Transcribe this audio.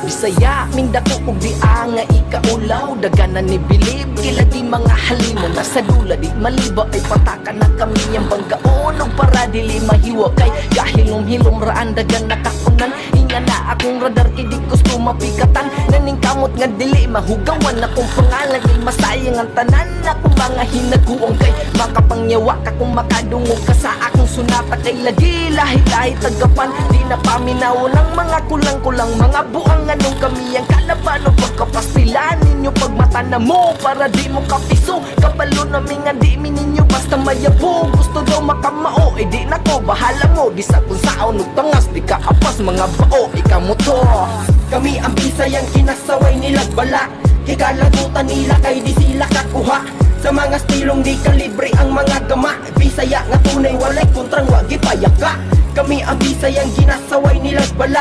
Bisaya, mindako ug di nga ikaulaw. Daganan ni bilib, kila di mga halimo. Nasa dula di maliba ay pataka na kami ang banggaon. Og para dili mahiwa kay gahilom-hilom raan dagan nakakunan. Inga na akong radar kay di gusto mapikatan. Naning kamot nga dili mahugawan akong pangalan. Kay masayang ang tanan akong mga hinaguong. Kay makapangyawa ka kung makadungog ka sa akong sunata. Kay lagi lahi-lahi tagapan. Di na paminaw ng mga kulang-kulang mga buang anong kami ang kalaban. O pagkapastilan ninyo pagmata na mo para di mo kapiso. Kabalo namin nga di mininyo basta mayabo. Gusto daw makamao, eh di nako bahala mo. Di sa kung saon ug tangas di ka apas mga bao ikaw to. Kami ang Bisayang kinasaway nilag bala. Kikalagutan nila kay di sila kakuha. Sa mga stilong di kalibre ang mga gama. Bisaya nga tunay walay kontrang wagi payaka. Kami ang Bisayang ginasaway nilag bala.